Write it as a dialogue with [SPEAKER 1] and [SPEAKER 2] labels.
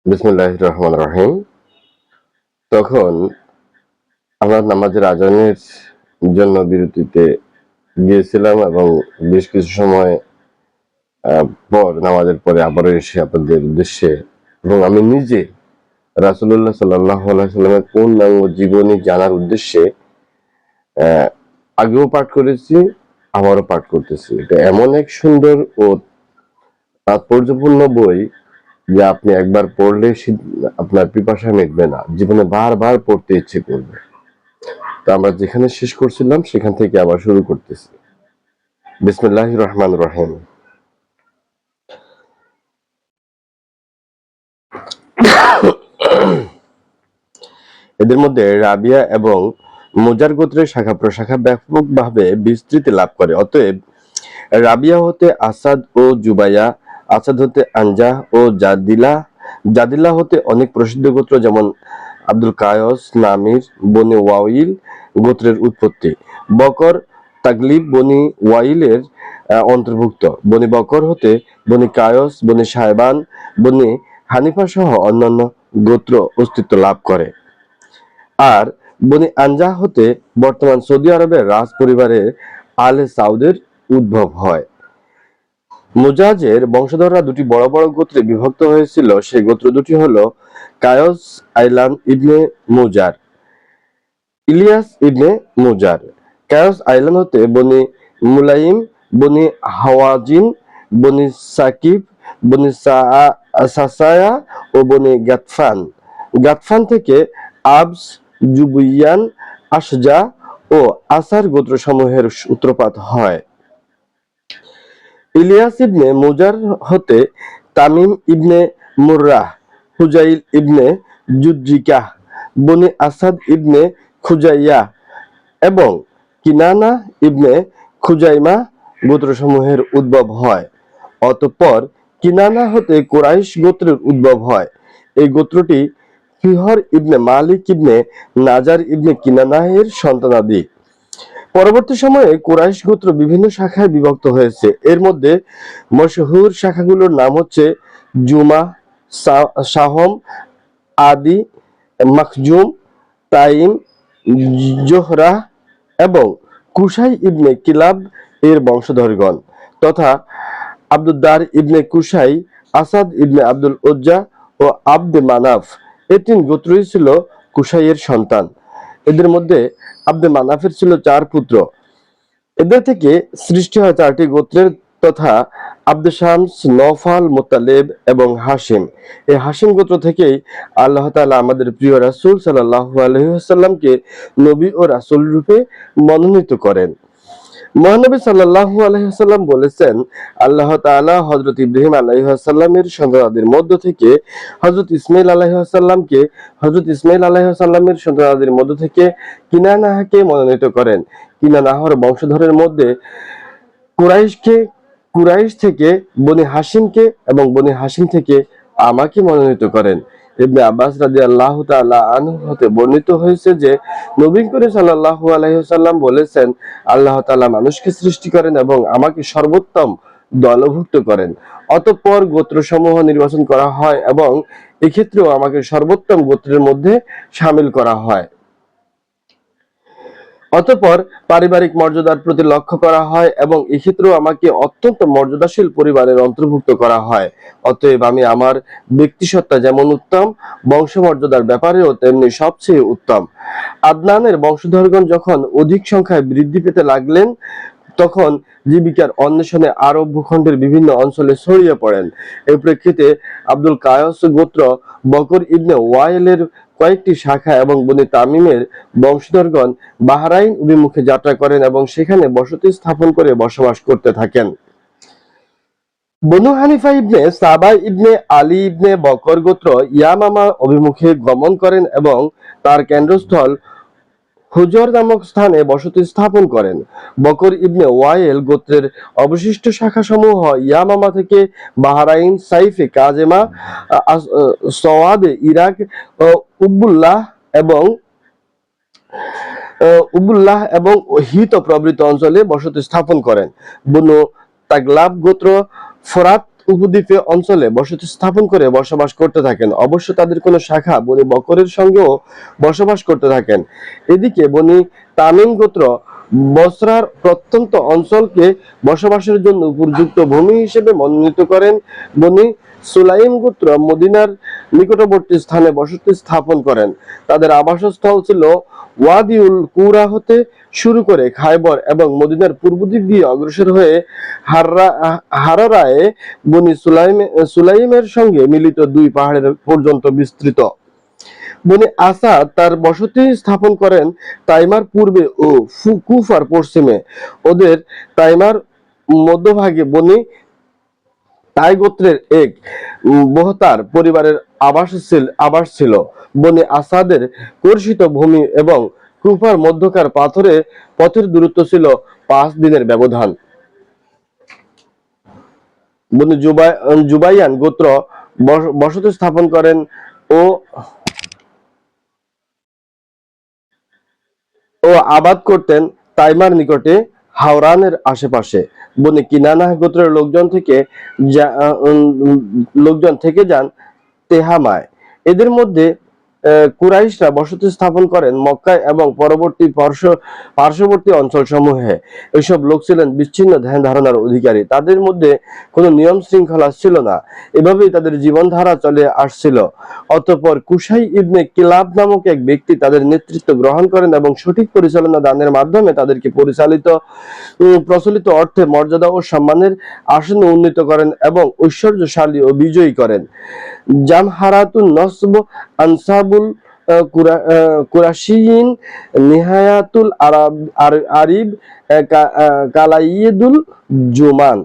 [SPEAKER 1] বিসমিল্লাহির রহমানির রহিম। তখন আমরা নামাজের আজানের জন্য বিরতিতে গিয়েছিলাম এবং বেশ কিছু সময় পর নামাজের পরে আবারও এসে আপনাদের উদ্দেশ্যে এবং আমি নিজে রাসূলুল্লাহ সাল্লাল্লাহু আলাইহি সাল্লামের পূর্ণাঙ্গ জীবনী জানার উদ্দেশ্যে আহ, আগেও পাঠ করেছি, আবারও পাঠ করতেছি। এটা এমন এক সুন্দর ও তাৎপর্যপূর্ণ বই যে আপনি একবার পড়লে আপনার পিপাসা মিটবে না, জীবনে বারবার পড়তে ইচ্ছে করবে। তো আমরা যেখানে শেষ করছিলাম সেখান থেকে আবার শুরু করতেছি। বিসমিল্লাহির রহমানির রহিম। এদের মধ্যে রাবিয়া এবং মুজার গোত্রের শাখা প্রশাখা ব্যাপকভাবে বিস্তৃতি লাভ করে। অতএব রাবিয়া হতে আসাদ ও জুবাইয়া, আসাদ হতে আনজাহ ও জাদিলা, জাদিলা হতে অনেক প্রসিদ্ধ গোত্র যেমন আব্দুল কায়স, নামির, বনি ওয়াইল গোত্রের উৎপত্তি। বকর, তাগলিব বনি ওয়াইলের অন্তর্ভুক্ত। বনি বকর হতে বনি কায়স, বনি সাহেবান, বনি হানিফা সহ অন্যান্য গোত্র অস্তিত্ব লাভ করে। আর বনি আনজাহ হতে বর্তমান সৌদি আরবের রাজ পরিবারের আলে সাউদের উদ্ভব হয়। মুজাজের বংশধররা দুটি বড় বড় গোত্রে বিভক্ত হয়েছিল। সেই গোত্র দুটি হলো কায়স আইলান ইবনে মুজার, ইলিয়াস ইবনে মুজার। কায়স আইলান হতে বনি মুলাইম, বনি হাওয়াজিন, বনি সাকিব, বনি সাসায়া ও বনি গাতফান। গাতফান থেকে আবস, জুবুইয়ান, আশজা ও আসার গোত্রসমূহের সূত্রপাত হয়। ইলিয়াস ইবনে মুজার হতে তামিম ইবনে মুররাহ, হুজাইল ইবনে জুদ্রিকাহ, বনি আসাদ ইবনে খুজাইয়া এবং কিনানা ইবনে খুজাইমা গোত্রসমূহের উদ্ভব হয়। অতঃপর কিনানা হতে কুরাইশ গোত্রের উদ্ভব হয়। এই গোত্রটি ফিহর ইবনে মালিক ইবনে নাজার ইবনে কিনানাহের সন্তানাদি। পরবর্তী সময়ে কুরাইশ গোত্র বিভিন্ন শাখায় বিভক্ত হয়েছে। এর মধ্যে মশহুর শাখাগুলোর নাম হচ্ছে জুমা, সাহম, আদি, মাখজুম, তাইম, জোহরা এবং কুসাই ইবনে কিলাব এর বংশধরগণ তথা আব্দুদ্দার ইবনে কুসাই, আসাদ ইবনে আব্দুল উজ্জা ও আব্দে মানাফ এই তিন গোত্রই ছিল কুসাইয়ের সন্তান। এদের মধ্যে আব্দে মানাফের ছিল 4 পুত্র। এদের থেকে সৃষ্টি হয় 4টি গোত্রের তথা আব্দে শামস, নওফাল, মুত্তালিব এবং হাশিম। এই হাশিম গোত্র থেকেই আল্লাহ তাআলা আমাদের প্রিয় রাসূল সাল্লাল্লাহু আলাইহি ওয়াসাল্লামকে নবী ও রাসূল রূপে মনোনীত করেন। মহানবী সাল্লাল্লাহু আলাইহি ওয়াসাল্লাম বলেছেন, আল্লাহ তাআলা হযরত ইব্রাহিম আলাইহিস সালামের সন্তানদের মধ্য থেকে হযরত ইসমাঈল আলাইহিস সালামকে, হযরত ইসমাঈল আলাইহিস সালামের সন্তানদের মধ্য থেকে কিনানাহকে মনোনীত করেন। কিনানাহর বংশধরের মধ্যে কুরাইশকে, কুরাইশ থেকে বনি হাশিমকে এবং বনি হাশিম থেকে আমাকে মনোনীত করেন। ইবনে আব্বাস রাদিয়াল্লাহু তাআলা আনহু হতে বর্ণিত হয়েছে যে নবী করিম সাল্লাল্লাহু আলাইহি ওয়াসাল্লাম বলেছেন, আল্লাহ তাআলা মানুষকে সৃষ্টি করেন এবং আমাকে সর্বোত্তম দলভুক্ত করেন। অতঃপর গোত্রসমূহ নির্বাচন করা হয় এবং এক্ষেত্রেও আমাকে সর্বোত্তম গোত্রের মধ্যে শামিল করা হয়। অতঃপর পারিবারিক মর্যাদার প্রতি লক্ষ্য করা হয় এবং এক্ষেত্রেও আমাকে অত্যন্ত মর্যাদাশীল পরিবারের অন্তর্ভুক্ত করা হয়। অতএব আমি আমার ব্যক্তিসত্তা যেমন উত্তম, বংশমর্যাদার ব্যাপারেও তেমনি সবচেয়ে উত্তম। আদনানের বংশধরগণ যখন অধিক সংখ্যায় বৃদ্ধি পেতে লাগলেন তখন জীবিকার অন্বেষণে আরব ভূখণ্ডের বিভিন্ন অঞ্চলে ছড়িয়ে পড়েন। এই প্রেক্ষিতে আব্দুল কায়স গোত্র বকর ইবনে ওয়াইলের কয়েকটি শাখা এবং বনি তামিমের বংশধরগণ বাহরাইন অভিমুখে যাত্রা করেন এবং সেখানে বসতি স্থাপন করে বসবাস করতে থাকেন। বনু হানিফা ইবনে সাবা ইবনে আলী ইবনে বকর গোত্র ইয়ামামা অভিমুখে গমন করেন এবং তার কেন্দ্রস্থল হুজর নামক স্থানে বসতি স্থাপন করেন। বকর ইবনে ওয়াইল গোত্রের অবশিষ্ট শাখাসমূহ ইয়ামামা থেকে বাহরাইন, সাইফে, কাজেমা, সওয়াদে, ইরাক, উবুল্লাহ এবং হিত প্রভৃতি অঞ্চলে বসতি স্থাপন করেন। বনু তাগলাব গোত্র ফোরাত উপদ্বীপে অঞ্চলে বসতি স্থাপন করে বসবাস করতে থাকেন। অবশ্য তাদের কোনো শাখা বনি বকরের সঙ্গেও বসবাস করতে থাকেন। এদিকে বনি তামিম গোত্র বসরার প্রত্যন্ত অঞ্চলকে বসবাসের জন্য উপযুক্ত ভূমি হিসেবে মনোনীত করেন। বনি সুলাইম গোত্র মদিনার নিকটবর্তী স্থানে বসতি স্থাপন করেন। তাদের আবাসস্থল ছিল ওয়াদিউল কুরা হতে শুরু করে খায়বর এবং মদিনার পূর্ব দিক দিয়ে অগ্রসর হয়ে হারারায়ে বনি সুলাইমের সঙ্গে মিলিত দুই পাহাড়ের পর্যন্ত বিস্তৃত। বনি আসাদ তার বসতি স্থাপন করেন তাইমার পূর্বে ও কুফার পশ্চিমে। ওদের তাইমার মধ্যভাগে বনি তাই গোত্রের এক বহতার পরিবারের আবাস ছিল। বনি আসাদের কর্ষিত ভূমি এবং কুফার মধ্যকার পথের দূরত্ব ছিল 5 দিনের ব্যবধান। বনি জুবাইয়ান গোত্র বসতি স্থাপন করেন ও আবাদ করতেন তাইমার নিকটে হাওরানের আশেপাশে। বনি কিনানাহ গোত্রের লোকজন থেকে যান তেহামায়। এদের মধ্যে কুরাইশরা বসতি স্থাপন করেন মক্কায় এবং পার্শ্ববর্তী অঞ্চলসমূহে। এসব লোক ছিলেন বিচ্ছিন্ন ধ্যান ধারণার অধিকারী। তাদের মধ্যে কোনো নিয়ম শৃঙ্খলা ছিল না। এভাবেই তাদের জীবনধারা চলে আসছিল। অতঃপর কুসাই ইবনে কিলাব নামক এক ব্যক্তি তাদের নেতৃত্ব গ্রহণ করেন এবং সঠিক পরিচালনা দানের মাধ্যমে তাদেরকে প্রচলিত অর্থে মর্যাদা ও সম্মানের আসনে উন্নীত করেন এবং ঐশ্বর্যশালী ও বিজয়ী করেন। জামহারাতুন নসব, আনসাবুল কুরাশিয়িন, নিহায়াতুল আরিব, কালাইয়িদুল জুমান।